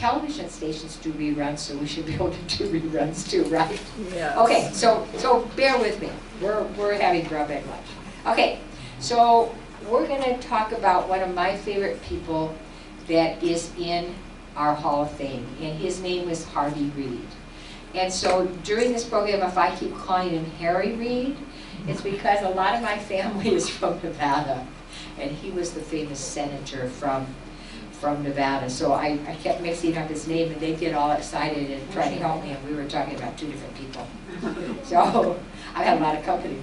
television stations do reruns, so we should be able to do reruns too, right? Yeah. Okay, so bear with me. We're having brown bag lunch. Okay, so we're going to talk about one of my favorite people that is in our Hall of Fame, and his name is Harvey Reid. And so during this program, if I keep calling him Harry Reid, it's because a lot of my family is from Nevada, and he was the famous senator from Nevada. So I kept mixing up his name, and they'd get all excited and try to help me, and we were talking about two different people. So I had a lot of company.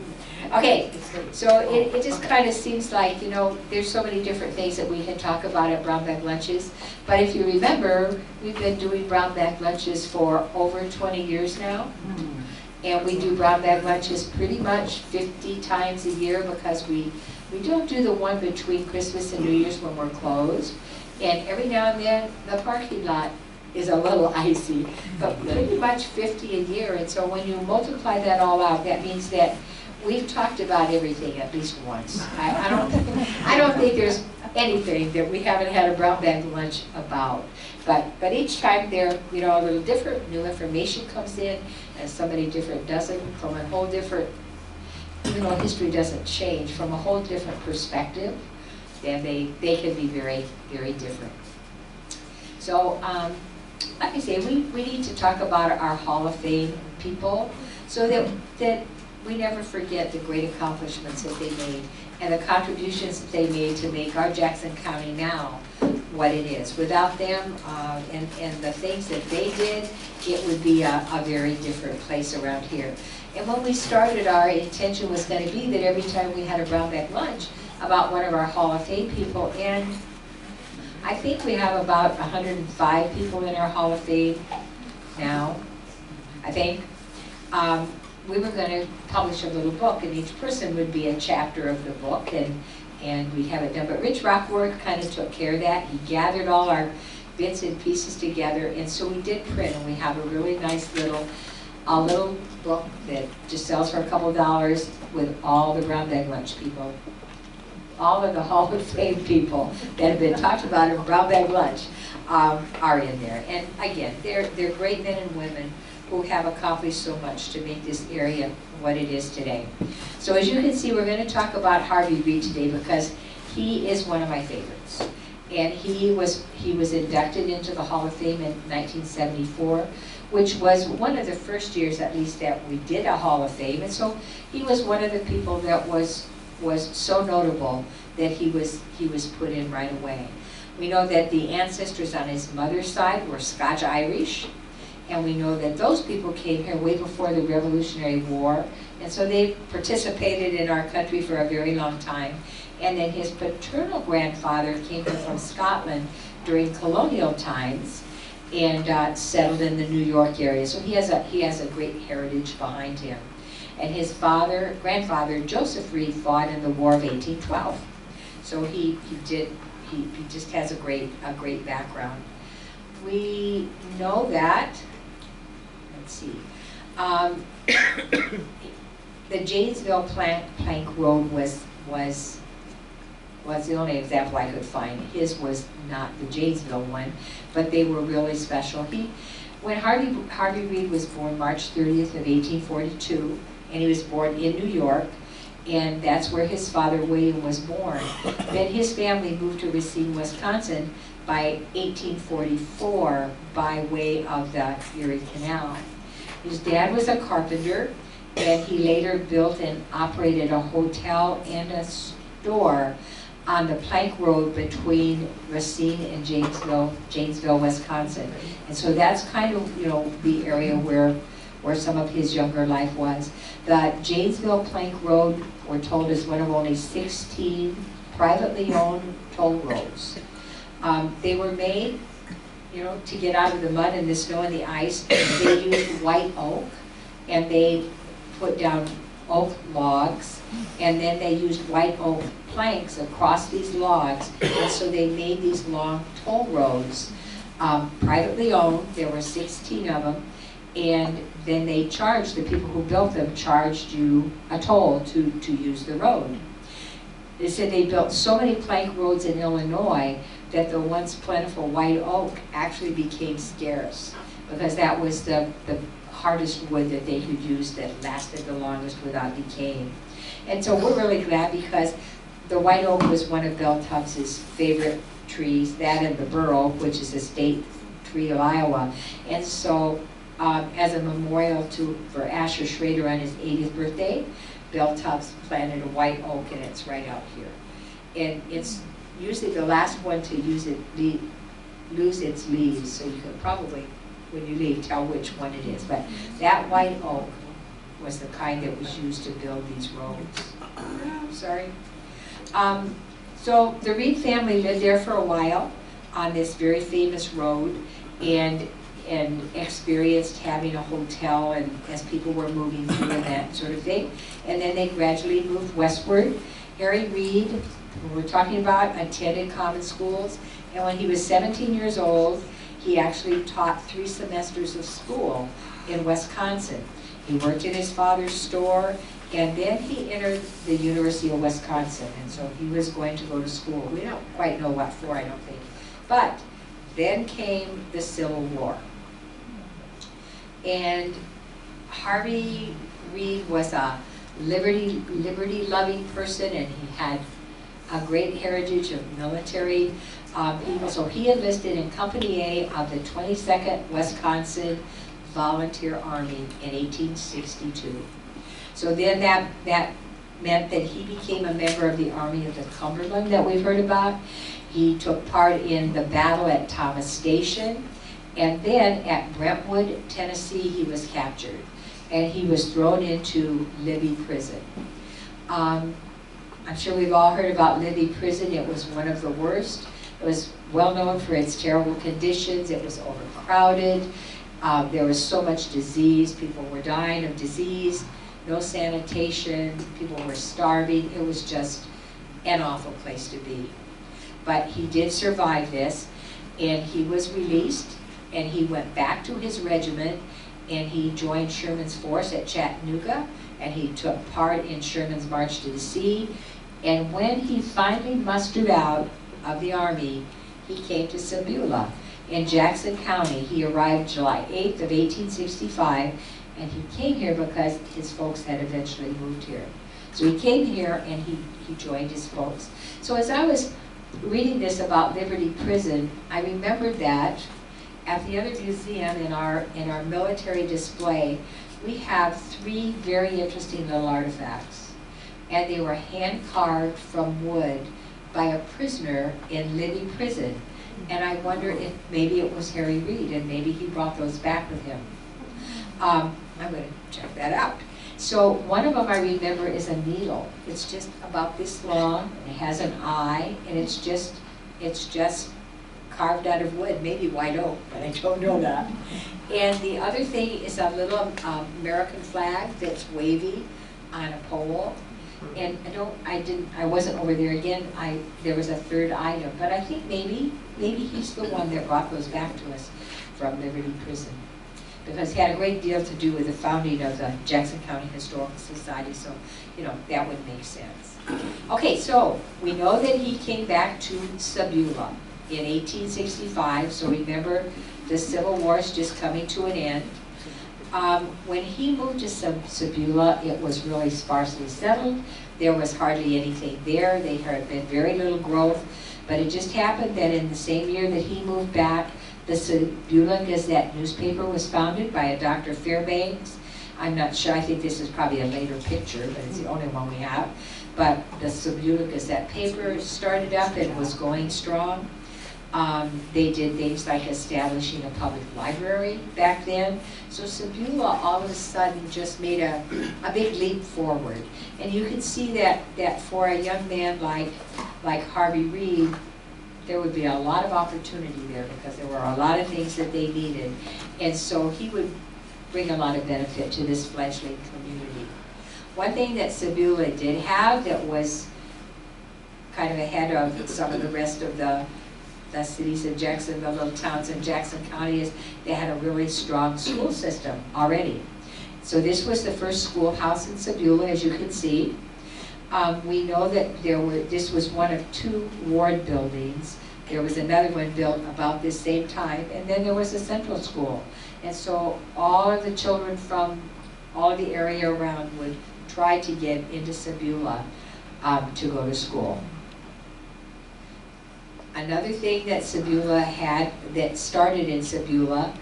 Okay, so it just kind of seems like, you know, there's so many different things that we can talk about at brown bag lunches. But if you remember, we've been doing brown bag lunches for over 20 years now. And we do brown bag lunches pretty much 50 times a year, because we don't do the one between Christmas and New Year's when we're closed. And every now and then, the parking lot is a little icy, but pretty much 50 a year. And so when you multiply that all out, that means that we've talked about everything at least once. I don't think there's anything that we haven't had a brown bag lunch about. But each time there, you know, a little different, new information comes in, and somebody different does it from a whole different, even though history doesn't change, from a whole different perspective, then they can be very, very different. So, like I say, we need to talk about our Hall of Fame people, so that we never forget the great accomplishments that they made and the contributions that they made to make our Jackson County now what it is. Without them and the things that they did, it would be a very different place around here. And when we started, our intention was going to be that every time we had a brown bag lunch about one of our Hall of Fame people, and I think we have about 105 people in our Hall of Fame now, I think. We were going to publish a little book, and each person would be a chapter of the book, and we'd have it done. But Rich Rockworth kind of took care of that. He gathered all our bits and pieces together, and so we did print, and we have a really nice little book that just sells for a couple $, with all the brown bag lunch people. All of the Hall of Fame people that have been talked about in brown bag lunch are in there. And again, they're great men and women who have accomplished so much to make this area what it is today. So as you can see, we're going to talk about Harvey Reid today, because he is one of my favorites. And he was inducted into the Hall of Fame in 1974, which was one of the first years, at least, that we did a Hall of Fame. And so he was one of the people that was so notable that he was put in right away. We know that the ancestors on his mother's side were Scotch-Irish, and we know that those people came here way before the Revolutionary War, and so they participated in our country for a very long time. And then his paternal grandfather came here from Scotland during colonial times and settled in the New York area. So he has a great heritage behind him. And his grandfather, Joseph Reid, fought in the War of 1812. So he just has a great background. We know that, let's see, the Janesville Plank Road was the only example I could find. His was not the Janesville one, but they were really special. When Harvey Reid was born March 30th of 1842, and he was born in New York, and that's where his father, William, was born. Then his family moved to Racine, Wisconsin by 1844 by way of the Erie Canal. His dad was a carpenter, and he later built and operated a hotel and a store on the Plank Road between Racine and Janesville, Wisconsin. And so that's kind of, you know, the area where some of his younger life was. The Janesville Plank Road, we're told, is one of only 16 privately owned toll roads. They were made, you know, to get out of the mud and the snow and the ice. They used white oak, and they put down oak logs, and then they used white oak planks across these logs, and so they made these long toll roads, privately owned. There were 16 of them, and then they charged, the people who built them charged you a toll to use the road. They said they built so many plank roads in Illinois that the once plentiful white oak actually became scarce, because that was the hardest wood that they could use that lasted the longest without decaying. And so we're really glad, because the white oak was one of Bill Tubbs's favorite trees, that and the bur oak, which is a state tree of Iowa. And so as a memorial for Asher Schrader on his 80th birthday, Bill Tubbs planted a white oak, and it's right out here. And it's usually the last one to lose its leaves, so you can probably, when you leave, tell which one it is. But that white oak was the kind that was used to build these roads. Sorry. So the Reid family lived there for a while on this very famous road, and experienced having a hotel, and as people were moving through and that sort of thing. And then they gradually moved westward. Harvey Reid, who we're talking about, attended common schools, and when he was 17 years old, he actually taught 3 semesters of school in Wisconsin. He worked in his father's store, and then he entered the University of Wisconsin, and so he was going to go to school. We don't quite know what for, I don't think. But then came the Civil War. And Harvey Reid was a liberty-loving person, and he had a great heritage of military. So he enlisted in Company A of the 22nd Wisconsin Volunteer Army in 1862. So then that meant that he became a member of the Army of the Cumberland that we've heard about. He took part in the battle at Thomas Station, and then at Brentwood, Tennessee, he was captured, and he was thrown into Libby Prison. I'm sure we've all heard about Libby Prison. It was one of the worst. It was well known for its terrible conditions. It was overcrowded. There was so much disease. People were dying of disease. No sanitation. People were starving. It was just an awful place to be. But he did survive this, and he was released, and he went back to his regiment, and he joined Sherman's force at Chattanooga, and he took part in Sherman's march to the sea. And when he finally mustered out of the Army, he came to Sebula in Jackson County. He arrived July 8th of 1865, and he came here because his folks had eventually moved here. So he came here, and he joined his folks. So as I was reading this about Liberty Prison, I remembered that at the other museum in our military display, we have 3 very interesting little artifacts. And they were hand-carved from wood by a prisoner in Libby Prison. And I wonder if maybe it was Harvey Reid, and maybe he brought those back with him. I'm going to check that out. So one of them I remember is a needle. It's just about this long, and it has an eye, and it's just carved out of wood, maybe white oak, but I don't know that. And the other thing is a little American flag that's wavy on a pole. And I wasn't over there again. There was a third item, but I think maybe he's the one that brought those back to us from Liberty Prison, because he had a great deal to do with the founding of the Jackson County Historical Society, so, that would make sense. Okay, so we know that he came back to Sebula in 1865, so remember, the Civil War is just coming to an end. When he moved to Sebula, it was really sparsely settled. There was hardly anything there. There had been very little growth, but it just happened that in the same year that he moved back, the Sebula Gazette newspaper was founded by a Dr. Fairbanks. I'm not sure, I think this is probably a later picture, but it's the only one we have. But the Sebula Gazette paper started up and was going strong. They did things like establishing a public library back then. So Sebula all of a sudden just made a big leap forward. And you can see that for a young man like Harvey Reid, there would be a lot of opportunity there, because there were a lot of things that they needed. And so he would bring a lot of benefit to this fledgling community. One thing that Sebula did have that was kind of ahead of some of the rest of the cities of Jackson, the little towns in Jackson County, is they had a really strong school system already. So this was the first schoolhouse in Sebula, as you can see. We know that this was one of 2 ward buildings There was another one built about this same time, and then there was a central school. And so all of the children from all the area around would try to get into Sebula to go to school. Another thing that Sebula had, that started in Sebula,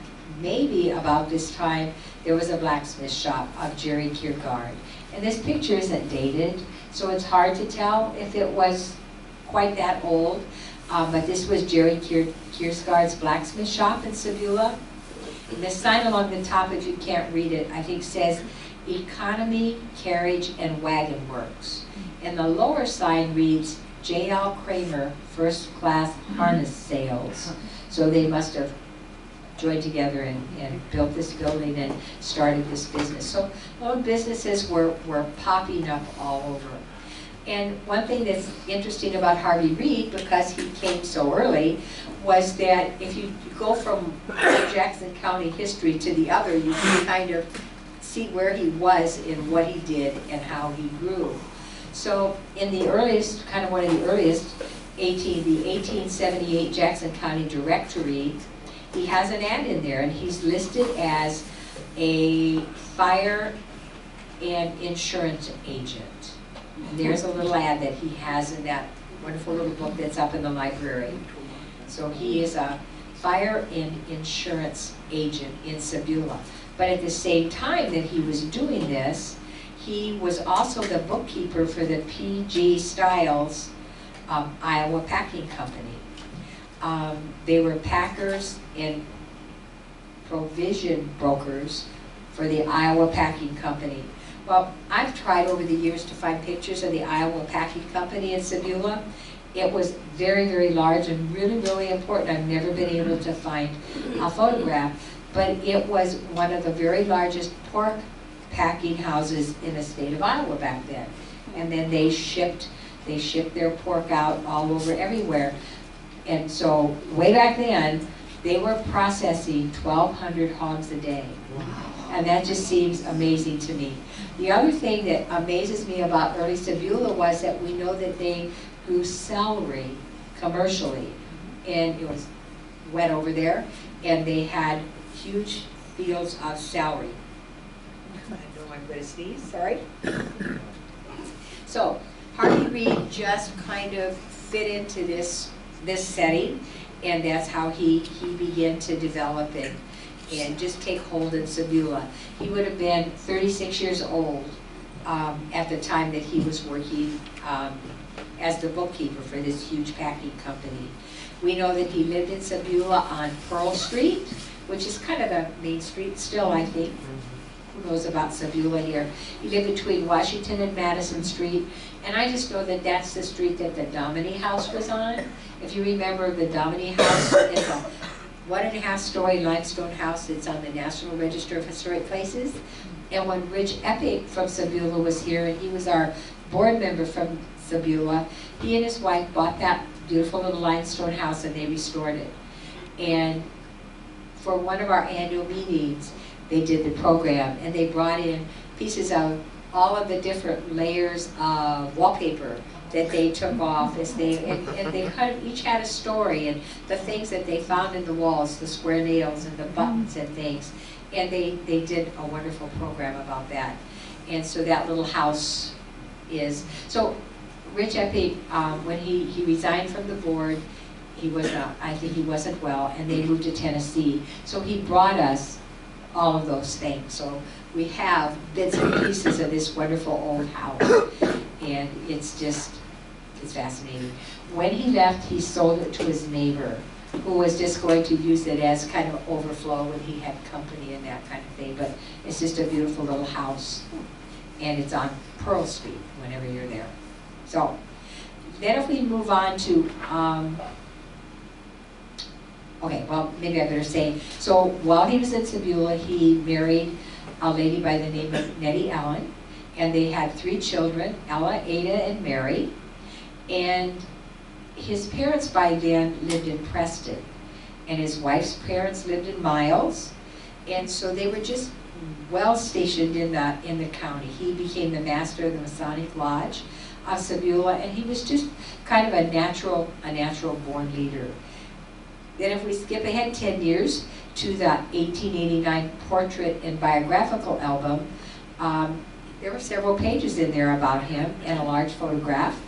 maybe about this time, there was a blacksmith shop of Jerry Kierkegaard. And this picture isn't dated, so it's hard to tell if it was quite that old. But this was Jerry Kierkegaard's blacksmith shop in Sebula. And the sign along the top, if you can't read it, I think says Economy Carriage and Wagon Works. And the lower sign reads J.L. Kramer First Class Harness Sales. So they must have joined together and built this building and started this business. So little businesses were popping up all over. And one thing that's interesting about Harvey Reid, because he came so early, was that if you go from one Jackson County history to the other, you can kind of see where he was and what he did and how he grew. So in the earliest, kind of one of the earliest, the 1878 Jackson County Directory, he has an ad in there, and he's listed as a fire and insurance agent. And there's a little ad that he has in that wonderful little book that's up in the library. So he is a fire and insurance agent in Sebula. But at the same time that he was doing this, he was also the bookkeeper for the P.G. Stiles Iowa Packing Company. They were packers and provision brokers for the Iowa Packing Company. Well, I've tried over the years to find pictures of the Iowa Packing Company in Sebula. It was very, very large and really, really important. I've never been able to find a photograph, but it was one of the very largest pork packing houses in the state of Iowa back then. And then they shipped their pork out all over everywhere. And so way back then, they were processing 1,200 hogs a day. And that just seems amazing to me. The other thing that amazes me about early Sebula was that we know that they grew celery commercially. And it was wet over there, and they had huge fields of celery. I know I'm going to sneeze, sorry. So Harvey Reid just kind of fit into this setting, and that's how he began to develop it and just take hold in Sebula. He would have been 36 years old at the time that he was working as the bookkeeper for this huge packing company. We know that he lived in Sebula on Pearl Street, which is kind of the main street still, I think. Who knows about Sebula here? He lived between Washington and Madison Street, and I just know that that's the street that the Dominy House was on. If you remember, the Dominy House is a 1.5-story limestone house. It's on the National Register of Historic Places. And when Rich Epic from Sebula was here, and he was our board member from Sebula, he and his wife bought that beautiful little limestone house and they restored it. And for one of our annual meetings, they did the program, and they brought in pieces of all of the different layers of wallpaper that they took off as and they kind of each had a story, and the things that they found in the walls, the square nails and the buttons and things, and they did a wonderful program about that. And so that little house is, so Rich Epic, when he resigned from the board, I think he wasn't well, and they moved to Tennessee. So he brought us all of those things. So we have bits and pieces of this wonderful old house, and it's fascinating. When he left, he sold it to his neighbor, who was just going to use it as kind of overflow when he had company and that kind of thing. But it's just a beautiful little house, and it's on Pearl Street whenever you're there. So then if we move on to, okay, well, maybe I better say, so while he was in Sebula, he married a lady by the name of Nettie Allen, and they had 3 children, Ella, Ada, and Mary. And his parents by then lived in Preston, and his wife's parents lived in Miles, and so they were just well stationed in the county. He became the master of the Masonic Lodge of Sebula, and he was just kind of a natural born leader. Then if we skip ahead 10 years to the 1889 portrait and biographical album, there were several pages in there about him and a large photograph.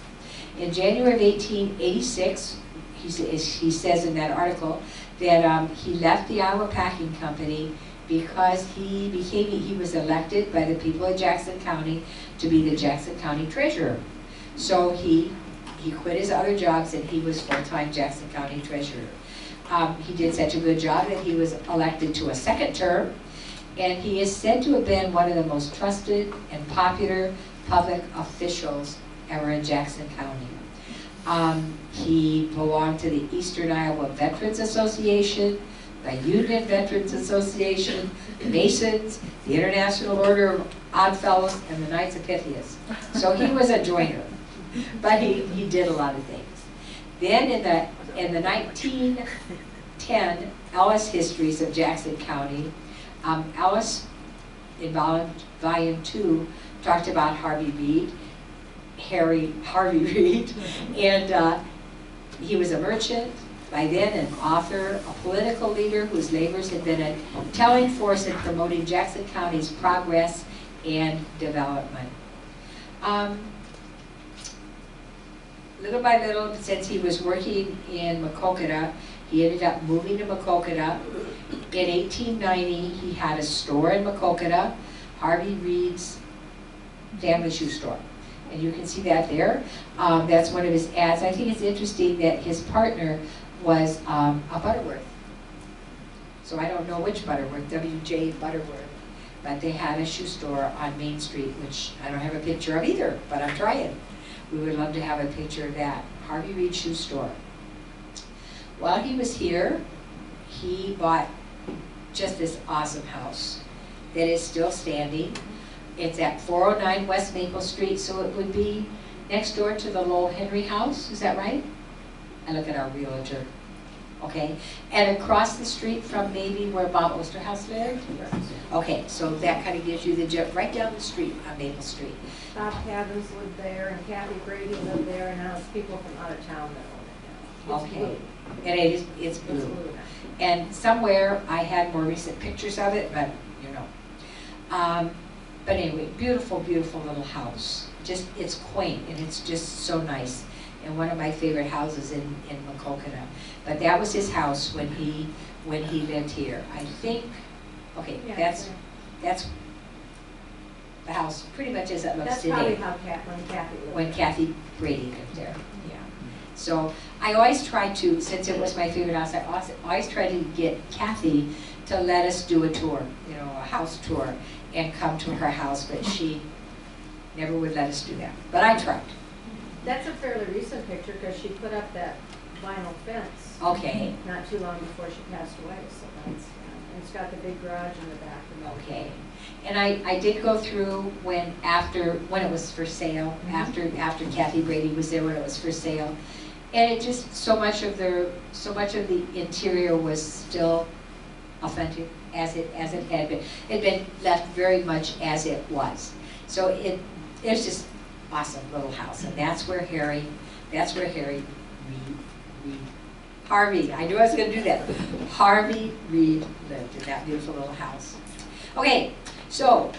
In January of 1886, he says in that article that he left the Iowa Packing Company because he was elected by the people of Jackson County to be the Jackson County treasurer. So he quit his other jobs and he was full-time Jackson County treasurer. He did such a good job that he was elected to a second term, and he is said to have been one of the most trusted and popular public officials ever in Jackson County. He belonged to the Eastern Iowa Veterans Association, the Union Veterans Association, the Masons, the International Order of Odd Fellows, and the Knights of Pythias. So he was a joiner, but he did a lot of things. Then in the 1910 Ellis Histories of Jackson County, Ellis, in volume 2, talked about Harvey Reid, Harvey Reid, and he was a merchant, by then an author, a political leader whose labors had been a telling force in promoting Jackson County's progress and development. Little by little, since he was working in Maquoketa, he ended up moving to Maquoketa. In 1890, he had a store in Maquoketa, Harvey Reid's family shoe store. And you can see that there. That's one of his ads. I think it's interesting that his partner was a Butterworth. So I don't know which Butterworth, W.J. Butterworth, but they had a shoe store on Main Street, which I don't have a picture of either, but I'm trying. We would love to have a picture of that. Harvey Reid Shoe Store. While he was here, he bought just this awesome house that is still standing. It's at 409 West Maple Street, so it would be next door to the Lowell Henry house, is that right? I look at our realtor. Okay, and across the street from maybe where Bob Osterhaus lived? Okay, so that kind of gives you the jump right down the street on Maple Street. Bob Cabins lived there, and Kathy Brady lived there, and now it's people from out of town that own it now. It's Okay, blue. and it's blue. It's blue now. And somewhere, I had more recent pictures of it, but you know. But anyway, beautiful, beautiful little house. Just, it's quaint, and it's just so nice. And one of my favorite houses in Maquoketa. But that was his house when he lived here. I think, okay, Yeah, that's the house pretty much as it looks that's today. probably how when Kathy lived When there. Kathy Brady lived there, yeah. So I always try to, since it was my favorite house, I always try to get Kathy to let us do a tour, you know, a house tour, and come to her house, but she never would let us do that. But I tried. That's a fairly recent picture because she put up that vinyl fence Okay, not too long before she passed away. So that's, and it's got the big garage in the back. And okay. And I did go through when it was for sale, after Kathy Brady was there when it was for sale. And it just, so much of the interior was still authentic as it had been. It had been left very much as it was. So it's just awesome little house, and that's where Harvey Reid, I knew I was going to do that. Harvey Reid lived in that beautiful little house. Okay, so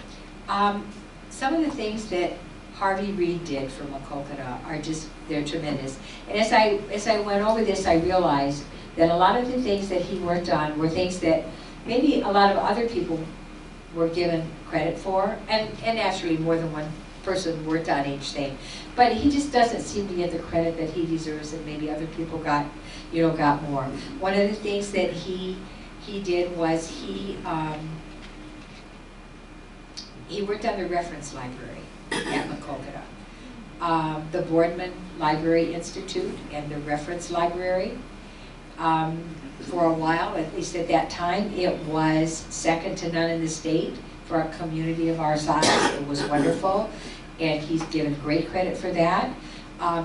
some of the things that Harvey Reid did for Maquoketa are just, they're tremendous. And as I went over this, I realized that a lot of the things that he worked on were things that maybe a lot of other people were given credit for, and naturally more than one person worked on each thing. But he just doesn't seem to get the credit that he deserves, and maybe other people got more. One of the things that he did was he worked on the reference library at Maquoketa. The Boardman Library Institute and the reference library. For a while, at least at that time, it was second to none in the state for a community of our size. It was wonderful, and he's given great credit for that.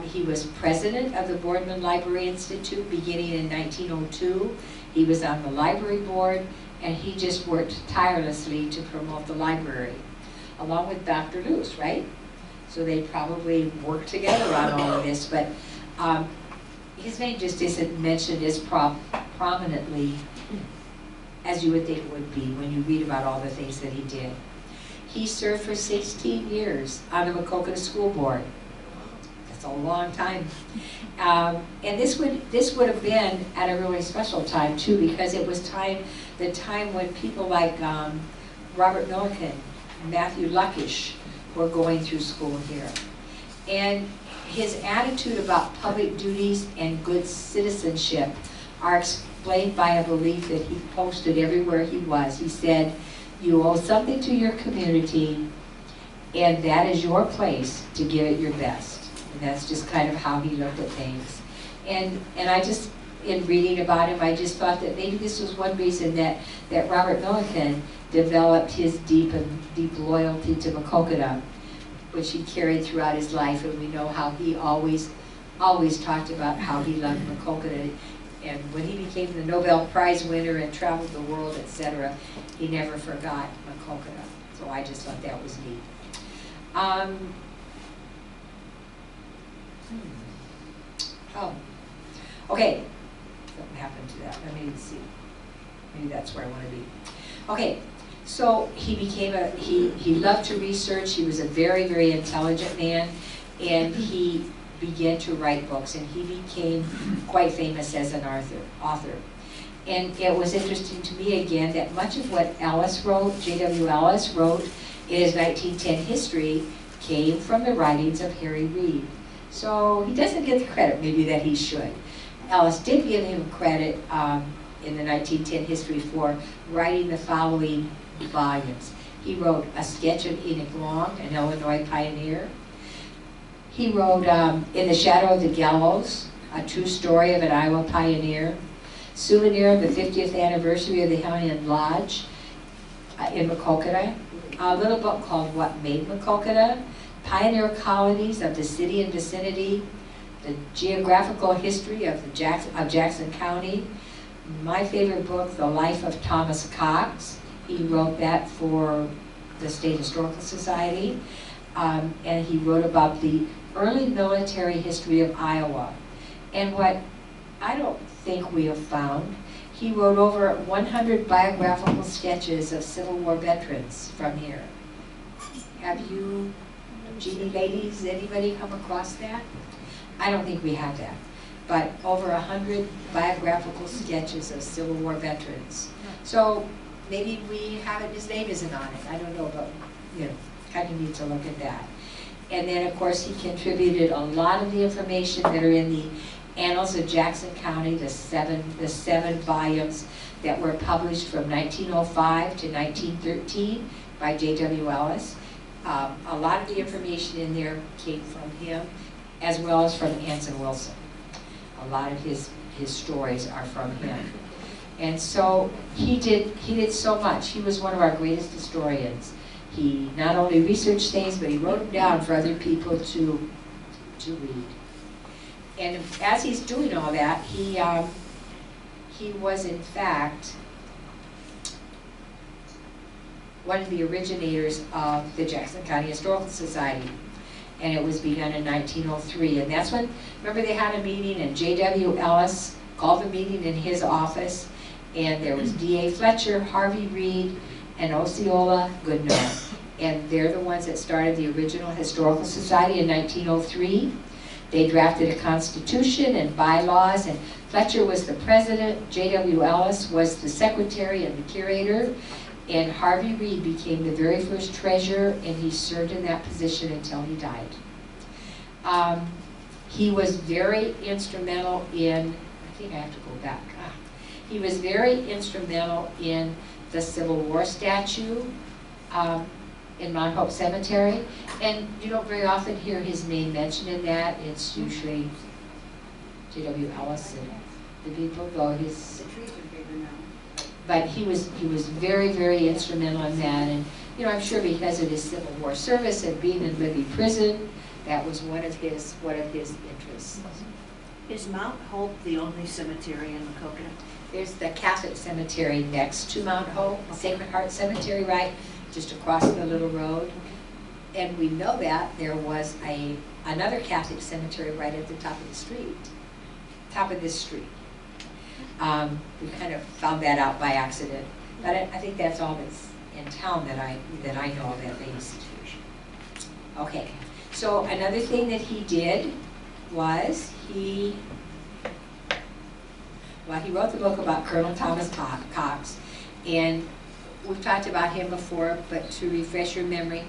He was president of the Boardman Library Institute beginning in 1902. He was on the library board, and he just worked tirelessly to promote the library, along with Dr. Luce, right? so they probably worked together on all of this, but his name just isn't mentioned as prominently as you would think it would be when you read about all the things that he did. He served for 16 years on the Maquoketa School Board. That's a long time. And this would have been at a really special time too, because it was the time when people like Robert Milliken, Matthew Luckish were going through school here. And his attitude about public duties and good citizenship are explained by a belief that he posted everywhere he was. He said, "You owe something to your community, and that is your place to give it your best." And that's just kind of how he looked at things. And I just, in reading about him, I just thought that maybe this was one reason that Robert Milliken developed his deep loyalty to Maquoketa, which he carried throughout his life. And we know how he always talked about how he loved Maquoketa. And when he became the Nobel Prize winner and traveled the world, etc., he never forgot Maquoketa. So I just thought that was neat. Oh, okay. Something happened to that. Let me see. Maybe that's where I want to be. Okay, so he became he loved to research. He was a very, very intelligent man, and he began to write books, and he became quite famous as an author. And it was interesting to me again that much of what Ellis wrote, J.W. Ellis wrote in his 1910 history, came from the writings of Harvey Reid. So he doesn't get the credit maybe that he should. Ellis did give him credit in the 1910 history for writing the following volumes. He wrote A Sketch of Enoch Long, an Illinois pioneer. He wrote In the Shadow of the Gallows, a true story of an Iowa pioneer. Souvenir of the 50th anniversary of the Hellion Lodge in Maquoketa. A little book called What Made Maquoketa. Pioneer Colonies of the City and Vicinity. The Geographical History of Jackson County. My favorite book, The Life of Thomas Cox. He wrote that for the State Historical Society. And he wrote about the early military history of Iowa. And what I don't think we have found, he wrote over 100 biographical sketches of Civil War veterans from here. Have you, Jeannie ladies, anybody come across that? I don't think we have that. But over 100 biographical sketches of Civil War veterans. So maybe we have it, his name isn't on it. I don't know, but kind of need to look at that. And then, of course, he contributed a lot of the information that are in the Annals of Jackson County, the seven volumes that were published from 1905 to 1913 by J.W. Ellis. A lot of the information in there came from him, as well as from Anson Wilson. A lot of his stories are from him. And so he did so much. He was one of our greatest historians. He not only researched things, but he wrote them down for other people to read. And as he's doing all that, he was in fact one of the originators of the Jackson County Historical Society. And it was begun in 1903. And that's when, remember they had a meeting and J.W. Ellis called the meeting in his office. And there was D.A. Fletcher, Harvey Reid, and Osceola Goodnow. And they're the ones that started the original Historical Society in 1903. They drafted a constitution and bylaws, and Fletcher was the president, J.W. Ellis was the secretary and the curator, and Harvey Reid became the very first treasurer, and he served in that position until he died. He was very instrumental in, I think I have to go back. He was very instrumental in the Civil War statue in Mount Hope Cemetery. And you don't very often hear his name mentioned in that. It's usually J.W. Ellis and the people, though his... The trees are bigger now. But he was very, very instrumental in that. And I'm sure because of his Civil War service and being in Libby Prison, that was one of his interests. Is Mount Hope the only cemetery in Maquoketa? There's the Catholic cemetery next to Mount Hope, Sacred Heart Cemetery, right, just across the little road. and we know that there was another Catholic cemetery right at the top of the street, top of this street. We kind of found that out by accident, but I think that's all that's in town that I know of at least. Okay, so another thing that he did was he wrote the book about Colonel Thomas Cox, and we've talked about him before, but to refresh your memory,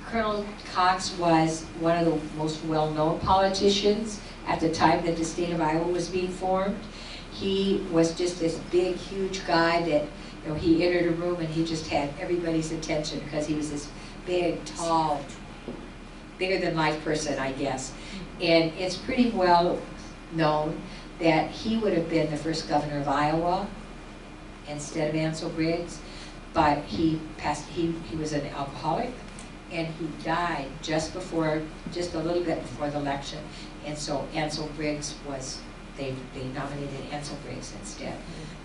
Colonel Cox was one of the most well-known politicians at the time that the state of Iowa was being formed. He was just this big, huge guy that, you know, he entered a room and he just had everybody's attention because he was this big, tall, bigger-than-life person, I guess. And it's pretty well known that he would have been the first governor of Iowa instead of Ansel Briggs, but he was an alcoholic, and he died just a little bit before the election, and so Ansel Briggs they nominated Ansel Briggs instead.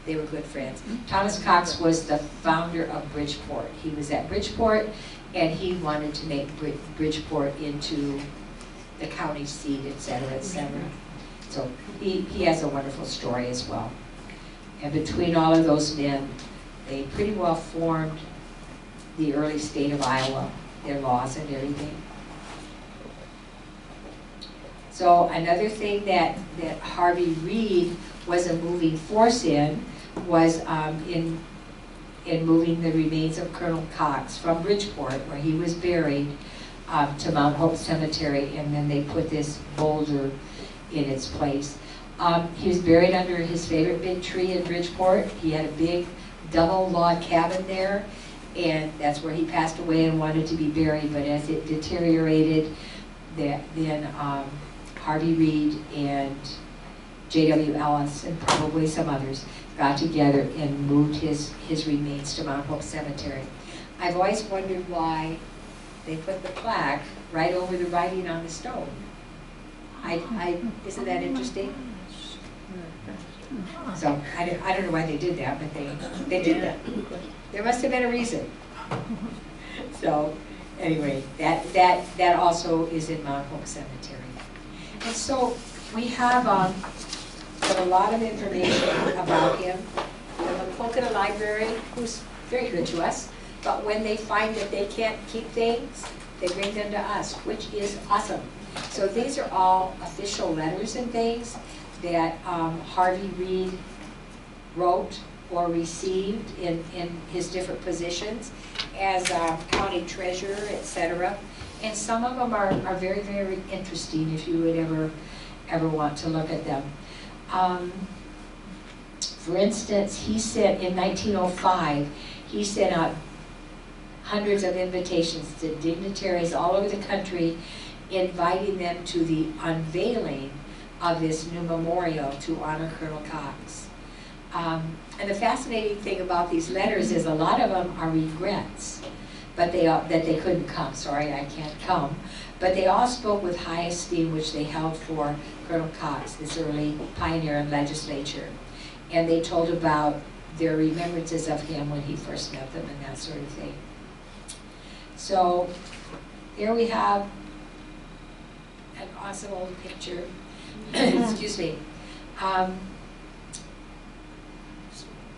They were good friends. Thomas Cox was the founder of Bridgeport. He was at Bridgeport, and he wanted to make Bridgeport into the county seat, et cetera, et cetera. So he has a wonderful story as well. And between all of those men, they pretty well formed the early state of Iowa, their laws and everything. So another thing that Harvey Reid was a moving force in was in moving the remains of Colonel Cox from Bridgeport, where he was buried, to Mount Hope Cemetery, and then they put this boulder in its place. He was buried under his favorite big tree in Bridgeport. He had a big double log cabin there, and that's where he passed away and wanted to be buried. But as it deteriorated, then Harvey Reid and J.W. Ellis and probably some others got together and moved his remains to Mount Hope Cemetery. I've always wondered why they put the plaque right over the writing on the stone. Isn't that interesting? So I don't know why they did that, but they did that. There must have been a reason. So anyway, that also is in Mount Hope Cemetery. And so we have a lot of information about him. The Macokota Library, who's very good to us, but when they find that they can't keep things, they bring them to us, which is awesome. So these are all official letters and things that Harvey Reid wrote or received in his different positions as county treasurer, etc. And some of them are very, very interesting if you would ever want to look at them. For instance, he sent, in 1905, he sent out hundreds of invitations to dignitaries all over the country, inviting them to the unveiling of this new memorial to honor Colonel Cox. And the fascinating thing about these letters is a lot of them are regrets, but that they couldn't come. Sorry, I can't come. But they all spoke with high esteem, which they held for Colonel Cox, this early pioneer in legislature. And they told about their remembrances of him when he first met them and that sort of thing. So here we have an awesome old picture. Excuse me.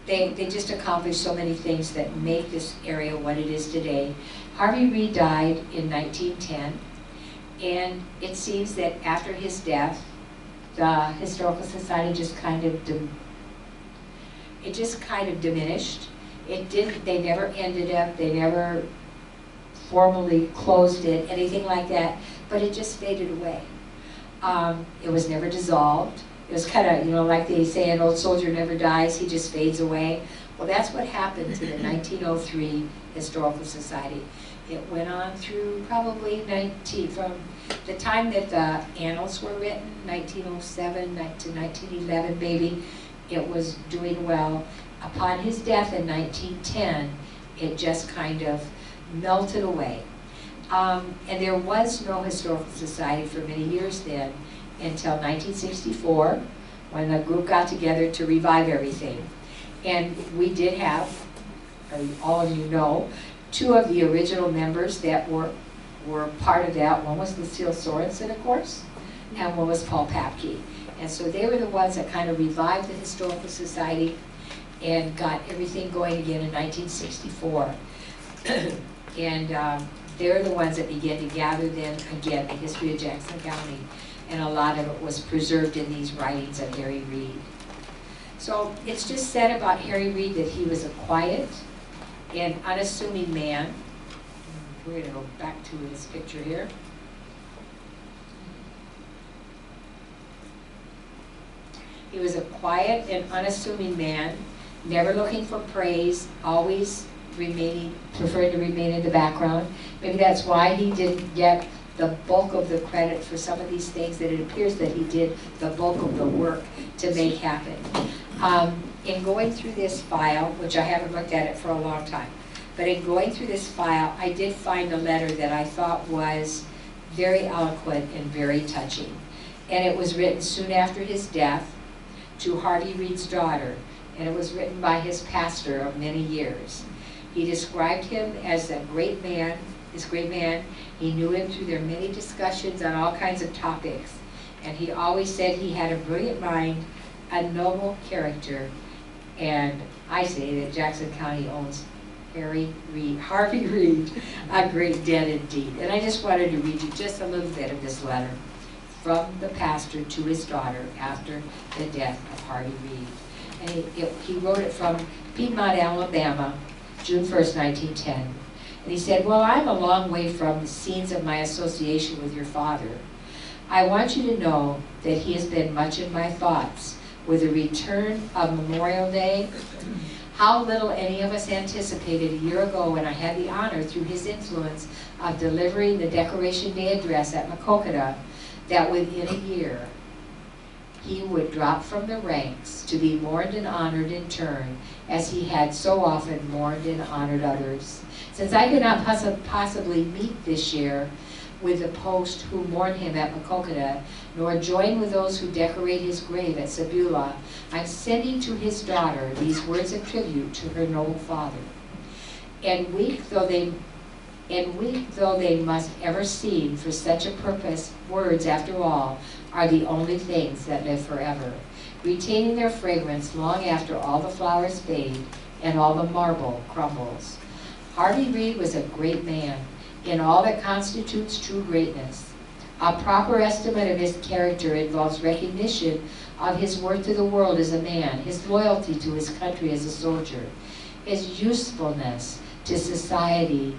They just accomplished so many things that make this area what it is today. Harvey Reid died in 1910, and it seems that after his death, the Historical Society just kind of diminished. They never ended up, they never formally closed it, anything like that, but it just faded away. It was never dissolved. It was kind of, like they say, an old soldier never dies, he just fades away. Well, that's what happened to the 1903 Historical Society. It went on through probably from the time that the annals were written, 1907 to 1911 maybe, it was doing well. Upon his death in 1910, it just kind of melted away. And there was no Historical Society for many years then, until 1964, when the group got together to revive everything. And we did have, all of you know, two of the original members that were were part of that. One was Lucille Sorensen, of course, and one was Paul Papke. And so they were the ones that kind of revived the Historical Society and got everything going again in 1964. And they're the ones that began to gather then again the history of Jackson County. And a lot of it was preserved in these writings of Harvey Reid. So it's just said about Harvey Reid that he was a quiet and unassuming man. We're going to go back to this picture here. He was a quiet and unassuming man, never looking for praise, always preferred to remain in the background. Maybe that's why he didn't get the bulk of the credit for some of these things, that it appears that he did the bulk of the work to make happen. In going through this file, which I haven't looked at it for a long time, but in going through this file, I did find a letter that I thought was very eloquent and very touching. And it was written soon after his death to Harvey Reid's daughter, and it was written by his pastor of many years. He described him as a great man, this great man. He knew him through their many discussions on all kinds of topics, and he always said he had a brilliant mind, a noble character, and I say that Jackson County owes Harvey Reid, a great debt indeed. And I just wanted to read you just a little bit of this letter from the pastor to his daughter after the death of Harvey Reid. And he wrote it from Piedmont, Alabama, June 1st, 1910. And he said, "Well, I'm a long way from the scenes of my association with your father. I want you to know that he has been much in my thoughts. With the return of Memorial Day, how little any of us anticipated a year ago when I had the honor, through his influence, of delivering the Decoration Day address at Maquoketa, that within a year he would drop from the ranks to be mourned and honored in turn, as he had so often mourned and honored others. Since I could not possibly meet this year with the post who mourn him at Maquoketa, nor join with those who decorate his grave at Sebula, I'm sending to his daughter these words of tribute to her noble father. And weak though they must ever seem for such a purpose, words, after all, are the only things that live forever, retaining their fragrance long after all the flowers fade and all the marble crumbles. Harvey Reid was a great man in all that constitutes true greatness. A proper estimate of his character involves recognition of his worth to the world as a man, his loyalty to his country as a soldier, his usefulness to society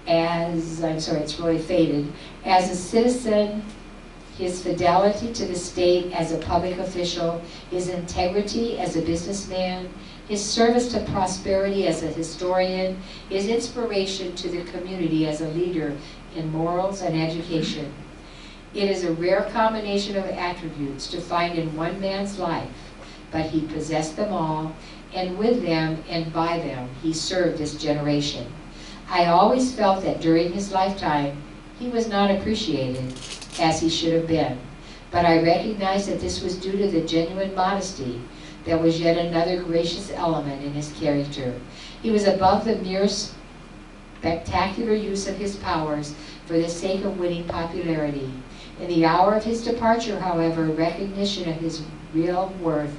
as, it's really faded, as a citizen, his fidelity to the state as a public official, his integrity as a businessman, his service to prosperity as a historian, his inspiration to the community as a leader in morals and education. It is a rare combination of attributes to find in one man's life, but he possessed them all, and with them and by them he served his generation. I always felt that during his lifetime he was not appreciated as he should have been, but I recognized that this was due to the genuine modesty that was yet another gracious element in his character. He was above the mere spectacular use of his powers for the sake of winning popularity. In the hour of his departure, however, recognition of his real worth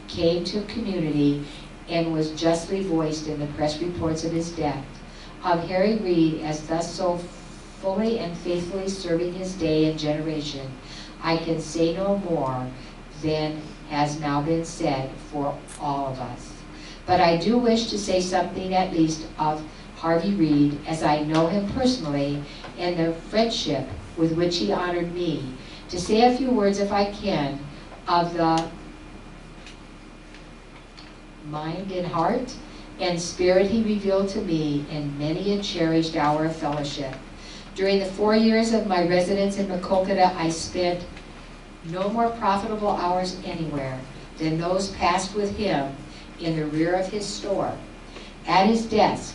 came to community and was justly voiced in the press reports of his death. Of Harvey Reid as thus so fully and faithfully serving his day and generation, I can say no more than has now been said for all of us. But I do wish to say something at least of Harvey Reid, as I know him personally, and the friendship with which he honored me. To say a few words, if I can, of the mind and heart and spirit he revealed to me in many a cherished hour of fellowship. During the 4 years of my residence in Maquoketa, I spent no more profitable hours anywhere than those passed with him in the rear of his store, at his desk,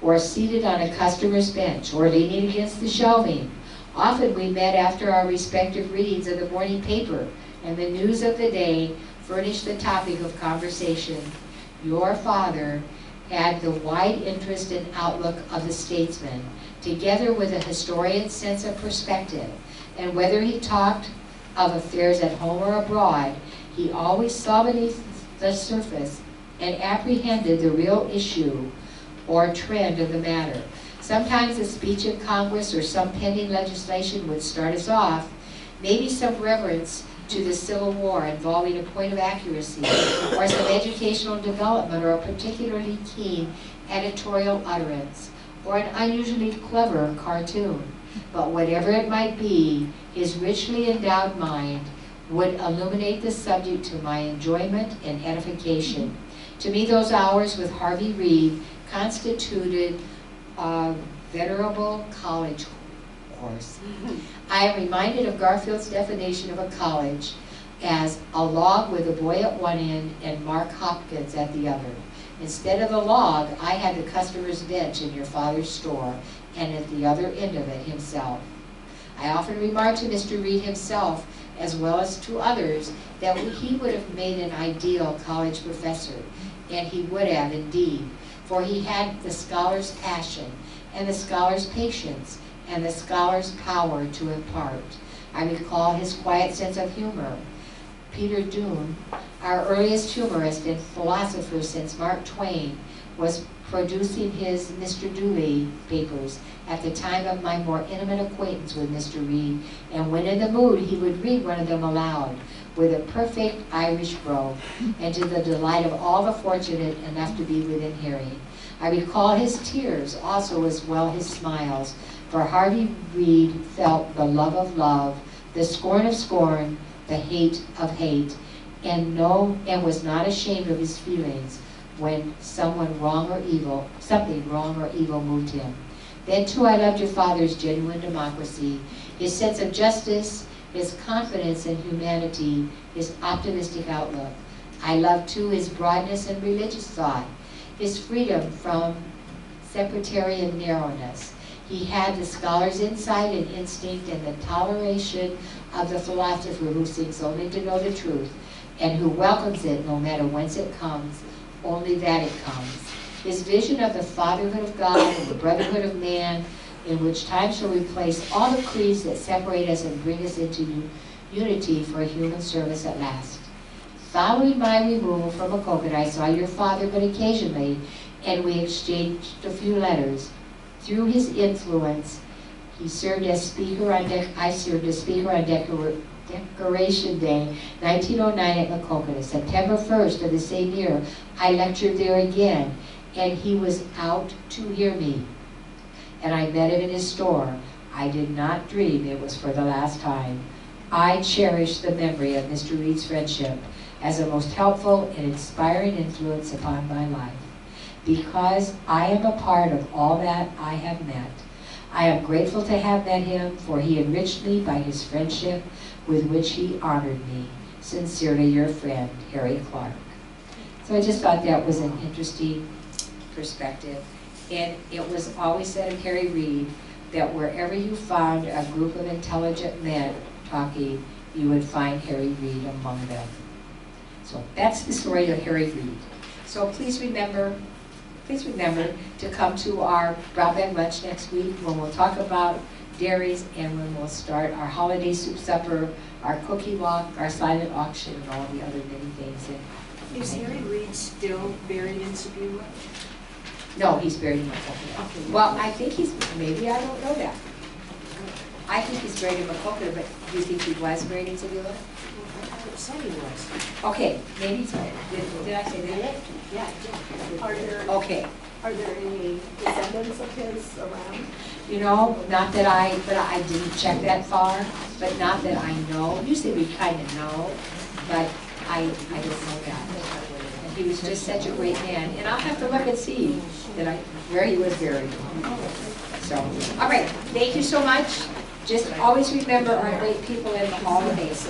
or seated on a customer's bench, or leaning against the shelving. Often we met after our respective readings of the morning paper, and the news of the day furnished the topic of conversation. Your father had the wide interest and outlook of the statesman, together with a historian's sense of perspective. And whether he talked of affairs at home or abroad, he always saw beneath the surface and apprehended the real issue or trend of the matter. Sometimes a speech in Congress or some pending legislation would start us off, maybe some reference to the Civil War involving a point of accuracy, or some educational development, or a particularly keen editorial utterance, or an unusually clever cartoon. But whatever it might be, his richly endowed mind would illuminate the subject to my enjoyment and edification. To me, those hours with Harvey Reid constituted a venerable college course. I am reminded of Garfield's definition of a college as a log with a boy at one end and Mark Hopkins at the other. Instead of the log, I had the customer's bench in your father's store, and at the other end of it himself. I often remarked to Mr. Reid himself, as well as to others, that he would have made an ideal college professor, and he would have indeed, for he had the scholar's passion, and the scholar's patience, and the scholar's power to impart. I recall his quiet sense of humor. Peter Doone, our earliest humorist and philosopher since Mark Twain, was producing his Mr. Dooley papers at the time of my more intimate acquaintance with Mr. Reid, and when in the mood he would read one of them aloud with a perfect Irish brogue, and to the delight of all the fortunate enough to be within hearing. I recall his tears also, as well his smiles, for Harvey Reid felt the love of love, the scorn of scorn, the hate of hate, and was not ashamed of his feelings when something wrong or evil moved him. Then too I loved your father's genuine democracy, his sense of justice, his confidence in humanity, his optimistic outlook. I loved too his broadness and religious thought, his freedom from sectarian narrowness. He had the scholar's insight and instinct and the toleration of the philosopher who seeks only to know the truth and who welcomes it no matter whence it comes, only that it comes. His vision of the fatherhood of God and the brotherhood of man, in which time shall replace all the creeds that separate us and bring us into unity for human service at last. Following my removal from Maquoketa, I saw your father but occasionally, and we exchanged a few letters. Through his influence, he served as speaker on I served as speaker on Decoration Day, 1909 at Maquoketa. September 1st of the same year, I lectured there again, and he was out to hear me. And I met him in his store. I did not dream it was for the last time. I cherish the memory of Mr. Reid's friendship as a most helpful and inspiring influence upon my life. Because I am a part of all that I have met, I am grateful to have met him, for he enriched me by his friendship with which he honored me. Sincerely, your friend, Harry Clark. So I just thought that was an interesting perspective. And it was always said of Harry Reid that wherever you found a group of intelligent men talking, you would find Harry Reid among them. So that's the story of Harry Reid. So please remember to come to our brown bag lunch next week when we'll talk about dairies and when we'll start our holiday soup supper, our cookie walk, our silent auction, and all the other many things. Is Harry Reid still buried in Sabula? No, he's buried in Maquoketa. Okay. Well, I think he's, maybe I don't know that. I think he's buried in Maquoketa, but do you think he was buried in Sabula? I thought it said he was. Okay, maybe he's right. Did I say that? Yeah, it did. Are there, Okay. are there any descendants of his around? You know, not that I didn't check that far, but not that I know. Usually we kind of know, but I don't know that. And he was just such a great man. And I'll have to look and see where he was buried. So, all right, thank you so much. Just always remember our great people in the holidays.